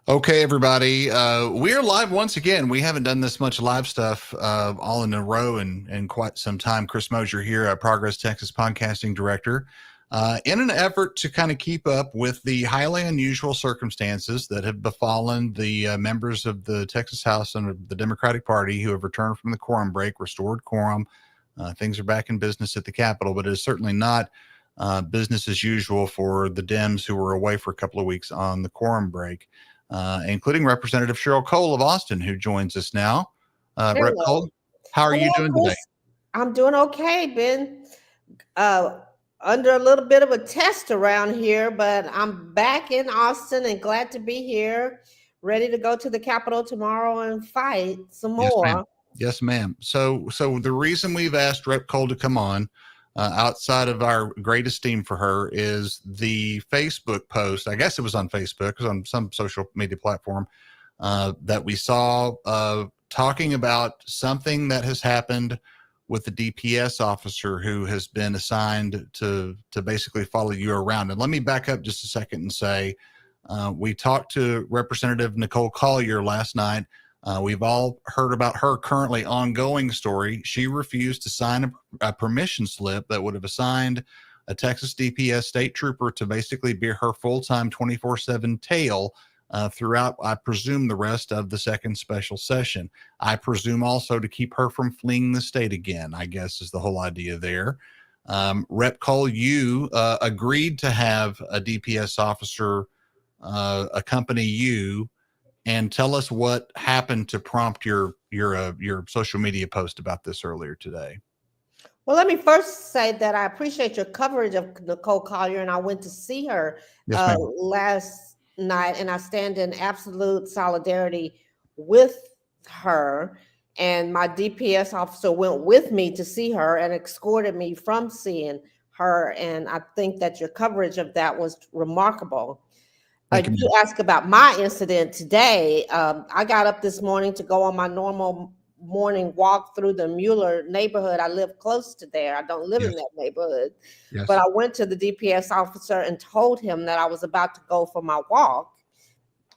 Okay, everybody. We're live once again. We haven't done this much live stuff all in a row in quite some time. Chris Mosier here, Progress Texas Podcasting Director. In an effort to kind of keep up with the highly unusual circumstances that have befallen the members of the Texas House and the Democratic Party who have returned from the quorum break, restored quorum. Things are back in business at the Capitol, but it is certainly not business as usual for the Dems who were away for a couple of weeks on the quorum break. Including Representative Sheryl Cole of Austin, who joins us now. Rep. Hello. Cole, how are you Hello, doing today? Chris. I'm doing okay, Ben. Under a little bit of a test around here, but I'm back in Austin and glad to be here, ready to go to the Capitol tomorrow and fight some Yes, ma'am. more. Yes, ma'am. So the reason we've asked Rep. Cole to come on, outside of our great esteem for her, is the Facebook post. I guess it was on Facebook, it was on some social media platform that we saw talking about something that has happened with the DPS officer who has been assigned to basically follow you around. And let me back up just a second and say, we talked to Representative Nicole Collier last night. We've all heard about her currently ongoing story. She refused to sign a permission slip that would have assigned a Texas DPS state trooper to basically be her full-time 24/7 tail throughout, I presume, the rest of the second special session. I presume also to keep her from fleeing the state again, I guess is the whole idea there. Rep. Cole, you agreed to have a DPS officer accompany you, and tell us what happened to prompt your social media post about this earlier today. Well, let me first say that I appreciate your coverage of Nicole Collier, and I went to see her Yes, ma'am. last night, and I stand in absolute solidarity with her. And my DPS officer went with me to see her and escorted me from seeing her. And I think that your coverage of that was remarkable. Thank you, You ma'am. asked about my incident today. I got up this morning to go on my normal morning walk through the Mueller neighborhood. I live close to there. I don't live in Yes, that neighborhood, but yes. I went to the DPS officer and told him that I was about to go for my walk.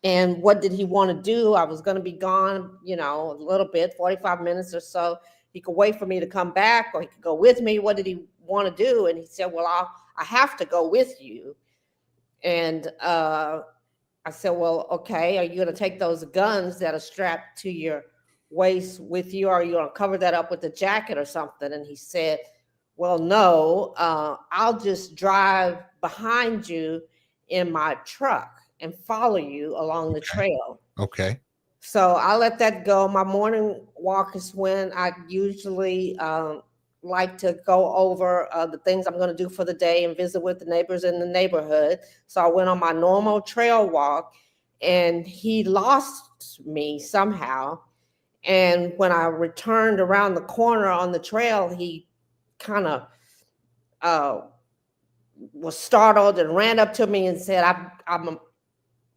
And what did he want to do? I was going to be gone, a little bit, 45 minutes or so. He could wait for me to come back or he could go with me. What did he want to do? And he said, well, I have to go with you. And I said, well, okay, are you going to take those guns that are strapped to your waist with you? Or are you going to cover that up with a jacket or something? And he said, well, no, I'll just drive behind you in my truck and follow you along the Okay. trail. Okay. So I let that go. My morning walk is when I usually like to go over the things I'm going to do for the day and visit with the neighbors in the neighborhood. So I went on my normal trail walk and he lost me somehow. And when I returned around the corner on the trail, he kind of uh, was startled and ran up to me and said, I'm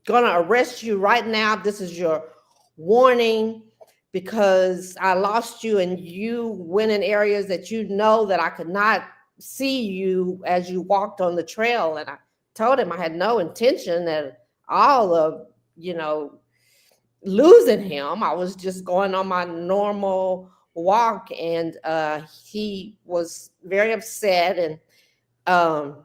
going to arrest you right now. This is your warning because I lost you and you went in areas that you know that I could not see you as you walked on the trail. And I told him I had no intention at all of, losing him. I was just going on my normal walk. And he was very upset. And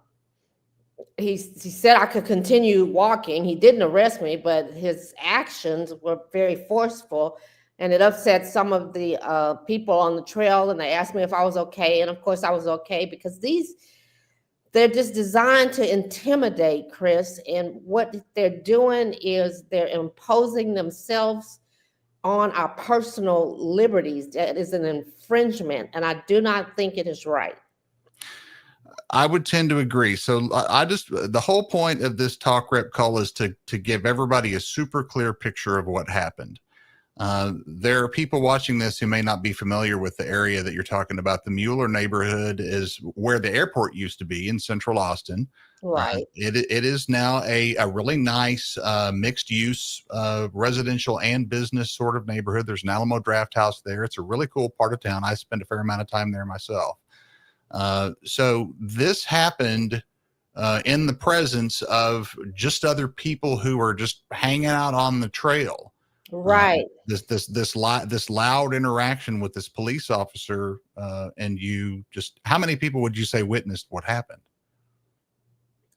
he said I could continue walking. He didn't arrest me, but his actions were very forceful, and it upset some of the people on the trail. And they asked me if I was okay, and of course I was okay because they're just designed to intimidate, Chris. And what they're doing is they're imposing themselves on our personal liberties. That is an infringement, and I do not think it is right. I would tend to agree. So the whole point of this talk, Rep. Cole, is to give everybody a super clear picture of what happened. There are people watching this who may not be familiar with the area that you're talking about. The Mueller neighborhood is where the airport used to be in central Austin. Right. It is now a really nice mixed use residential and business sort of neighborhood. There's an Alamo Draft House there. It's a really cool part of town. I spend a fair amount of time there myself. So this happened in the presence of just other people who are just hanging out on the trail. Right. This loud interaction with this police officer, and you just, how many people would you say witnessed what happened?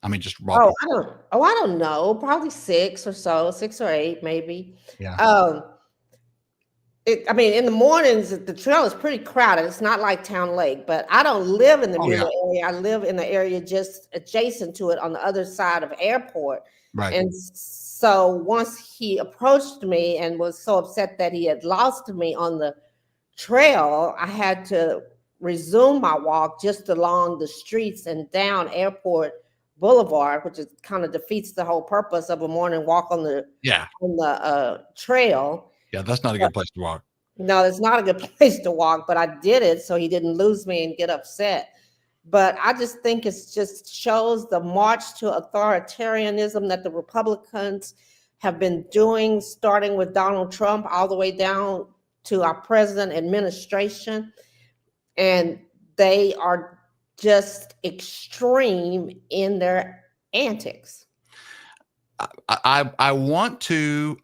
I mean, just raw. I don't know. Probably 6 or so, 6 or 8, maybe. Yeah. I mean, in the mornings, the trail is pretty crowded. It's not like Town Lake, but I don't live in the Mueller area. I live in the area just adjacent to it on the other side of airport. Right. And so once he approached me and was so upset that he had lost me on the trail, I had to resume my walk just along the streets and down Airport Boulevard, which is kind of defeats the whole purpose of a morning walk on the trail. Yeah, that's not a good place to walk. No, it's not a good place to walk, but I did it so he didn't lose me and get upset. But I just think it just shows the march to authoritarianism that the Republicans have been doing, starting with Donald Trump all the way down to our present administration. And they are just extreme in their antics. I want to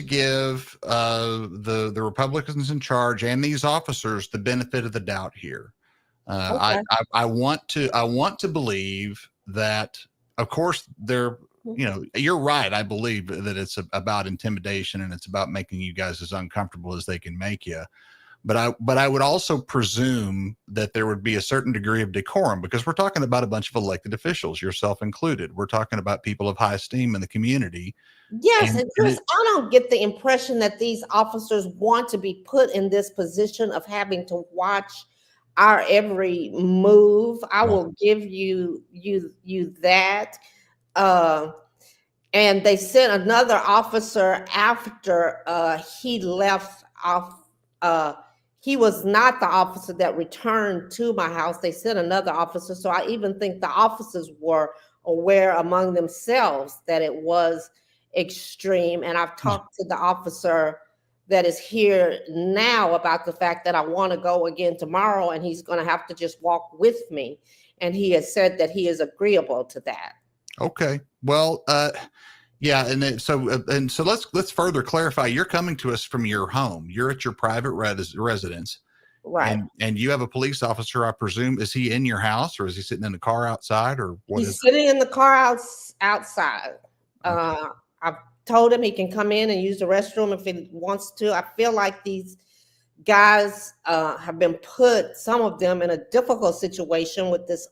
give the Republicans in charge and these officers the benefit of the doubt here. Okay. I want to believe that, of course, they're, you know, you're right. I believe that it's about intimidation and it's about making you guys as uncomfortable as they can make you. But I would also presume that there would be a certain degree of decorum, because we're talking about a bunch of elected officials, yourself included. We're talking about people of high esteem in the community. Yes, and Chris, I don't get the impression that these officers want to be put in this position of having to watch our every move. I will give you that. And they sent another officer after he left off. He was not the officer that returned to my house. They sent another officer. So I even think the officers were aware among themselves that it was extreme. And I've talked to the officer that is here now about the fact that I want to go again tomorrow, and he's going to have to just walk with me. And he has said that he is agreeable to that. Okay. Well, yeah, and so let's further clarify. You're coming to us from your home. You're at your private residence, right? And you have a police officer, I presume. Is he in your house, or is he sitting in the car outside, or what? He's sitting in the car outside. Okay. I've told him he can come in and use the restroom if he wants to. I feel like these guys have been put, some of them, in a difficult situation with this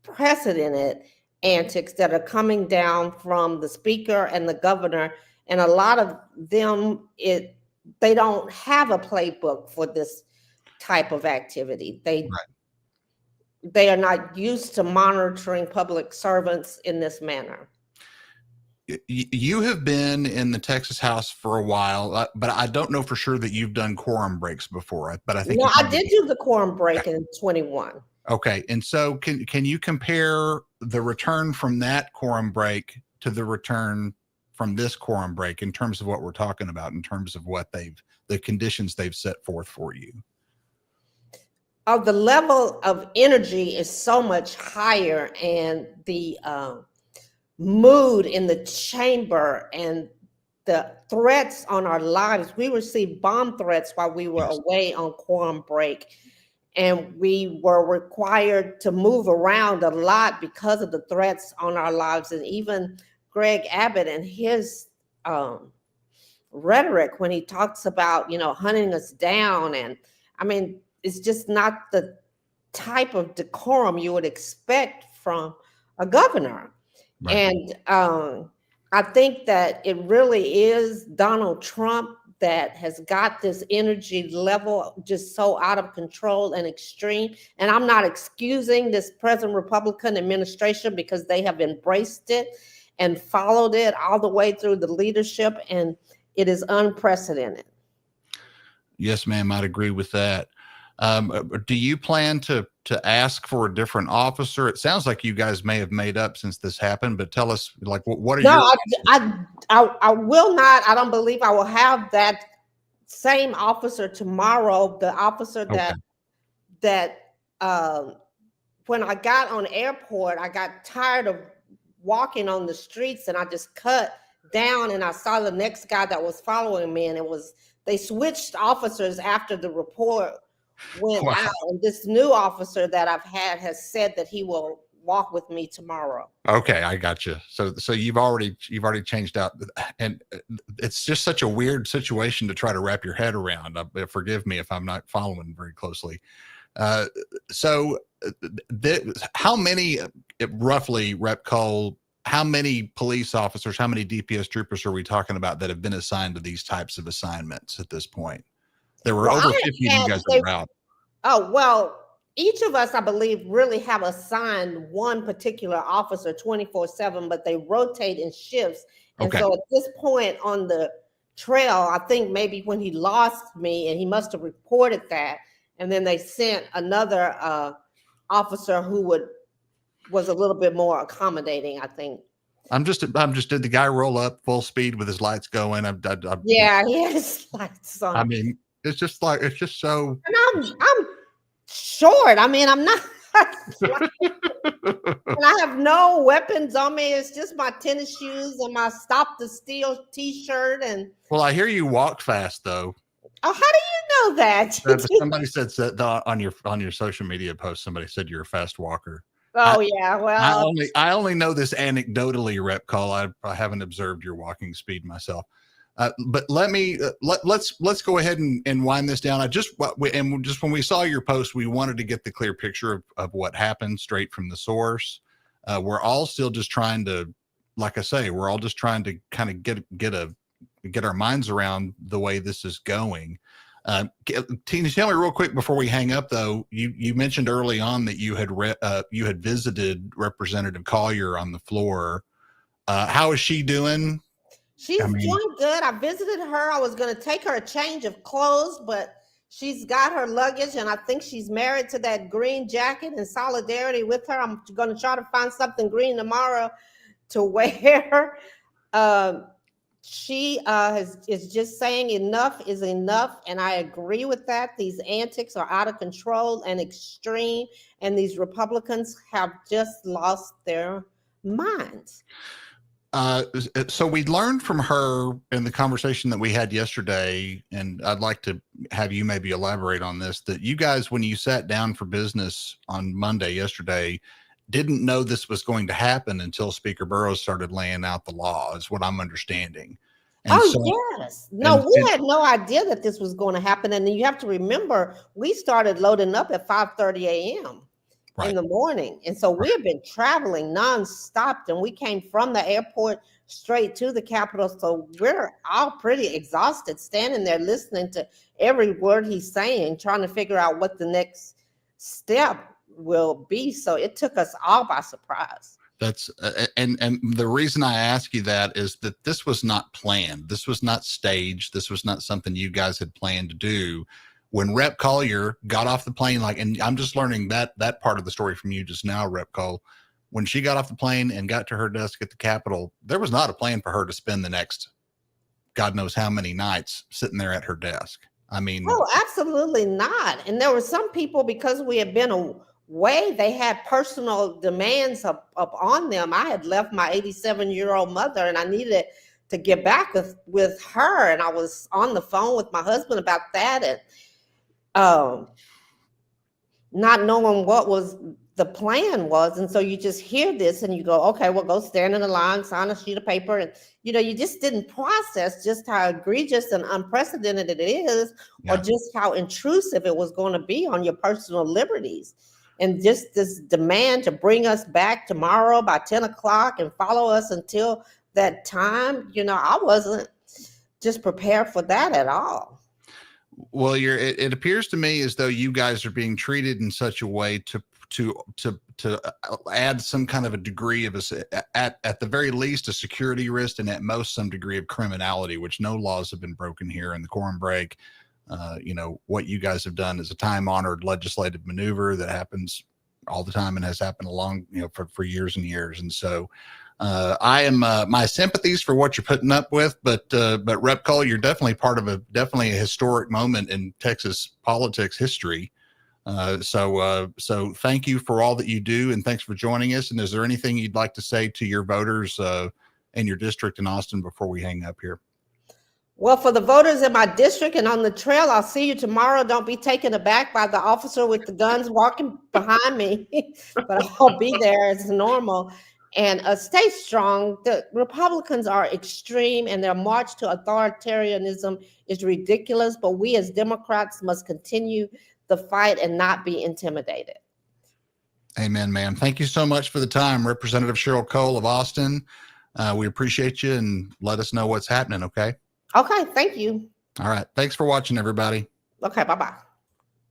unprecedented antics that are coming down from the speaker and the governor, and a lot of them, they don't have a playbook for this type of activity. They are not used to monitoring public servants in this manner. You have been in the Texas House for a while, but I don't know for sure that you've done quorum breaks before. But I think I did do the quorum break in 21. Okay, and so can you compare the return from that quorum break to the return from this quorum break in terms of what we're talking about, in terms of what the conditions they've set forth for you? The level of energy is so much higher, and the mood in the chamber and the threats on our lives. We received bomb threats while we were away on quorum break. And we were required to move around a lot because of the threats on our lives. And even Greg Abbott and his rhetoric when he talks about, hunting us down. And I mean, it's just not the type of decorum you would expect from a governor. Right. And I think that it really is Donald Trump that has got this energy level just so out of control and extreme. And I'm not excusing this present Republican administration, because they have embraced it and followed it all the way through the leadership, and it is unprecedented. Yes, ma'am, I'd agree with that. Do you plan to ask for a different officer? It sounds like you guys may have made up since this happened, but tell us, like, what are your... I will not. I don't believe I will have that same officer tomorrow. The officer that when I got on airport, I got tired of walking on the streets and I just cut down and I saw the next guy that was following me, and they switched officers after the report went Wow. out, and this new officer that I've had has said that he will walk with me tomorrow. Okay, I got you. So you've already changed out, and it's just such a weird situation to try to wrap your head around. Forgive me if I'm not following very closely. How many, roughly, Rep. Cole, how many police officers, how many DPS troopers are we talking about that have been assigned to these types of assignments at this point? There were over 50 of you guys that were out. Oh, well, each of us, I believe, really have assigned one particular officer 24/7, but they rotate in shifts. And so at this point on the trail, I think maybe when he lost me, and he must have reported that, and then they sent another officer who was a little bit more accommodating, I think. I'm just did the guy roll up full speed with his lights going? Yeah, he had his lights on. I mean, it's just so. And I'm short. I mean, I'm not. And I have no weapons on me. It's just my tennis shoes and my Stop the Steal T-shirt. And well, I hear you walk fast though. Oh, how do you know that? Somebody said that on your social media post. Somebody said you're a fast walker. Oh, yeah. Well, I only know this anecdotally, Rep. Cole. I haven't observed your walking speed myself. But let's go ahead and wind this down. Just when we saw your post, we wanted to get the clear picture of what happened straight from the source. We're all still just trying to, like I say, we're all just trying to kind of get our minds around the way this is going. Tina, tell me real quick before we hang up, though. You mentioned early on that you had visited Representative Collier on the floor. How is she doing? She's doing good. I visited her. I was going to take her a change of clothes, but she's got her luggage, and I think she's married to that green jacket in solidarity with her. I'm going to try to find something green tomorrow to wear. She is just saying enough is enough, and I agree with that. These antics are out of control and extreme, and these Republicans have just lost their minds. So we learned from her in the conversation that we had yesterday, and I'd like to have you maybe elaborate on this, that you guys, when you sat down for business on Monday yesterday, didn't know this was going to happen until Speaker Burrows started laying out the law, is what I'm understanding. And yes. No, we had no idea that this was going to happen. And you have to remember, we started loading up at 5:30 a.m. in the morning. And so we have been traveling nonstop, and we came from the airport straight to the Capitol. So we're all pretty exhausted, standing there listening to every word he's saying, trying to figure out what the next step will be. So it took us all by surprise. That's and the reason I ask you that is that this was not planned. This was not staged. This was not something you guys had planned to do. When Rep. Collier got off the plane, and I'm just learning that part of the story from you just now, Rep. Cole, when she got off the plane and got to her desk at the Capitol, there was not a plan for her to spend the next God knows how many nights sitting there at her desk. I mean, oh, absolutely not. And there were some people, because we had been away, they had personal demands up on them. I had left my 87-year-old mother, and I needed to get back with her. And I was on the phone with my husband about that, and not knowing what was the plan was. And so you just hear this and you go, okay, well, go stand in the line, sign a sheet of paper. And, you just didn't process just how egregious and unprecedented it is, or just how intrusive it was going to be on your personal liberties. And just this demand to bring us back tomorrow by 10 o'clock and follow us until that time, I wasn't just prepared for that at all. Well, it appears to me as though you guys are being treated in such a way to add some kind of a degree of at the very least a security risk, and at most some degree of criminality, which no laws have been broken here in the quorum break. What you guys have done is a time-honored legislative maneuver that happens all the time and has happened for years and years. And so I am my sympathies for what you're putting up with, but Rep. Cole, you're definitely part of a historic moment in Texas politics history. So thank you for all that you do, and thanks for joining us. And is there anything you'd like to say to your voters in your district in Austin before we hang up here? Well, for the voters in my district and on the trail, I'll see you tomorrow. Don't be taken aback by the officer with the guns walking behind me, but I'll be there as normal. And stay strong. The Republicans are extreme, and their march to authoritarianism is ridiculous. But we as Democrats must continue the fight and not be intimidated. Amen, ma'am. Thank you so much for the time, Representative Sheryl Cole of Austin. We appreciate you, and let us know what's happening, okay? Okay, thank you. All right. Thanks for watching, everybody. Okay, bye-bye.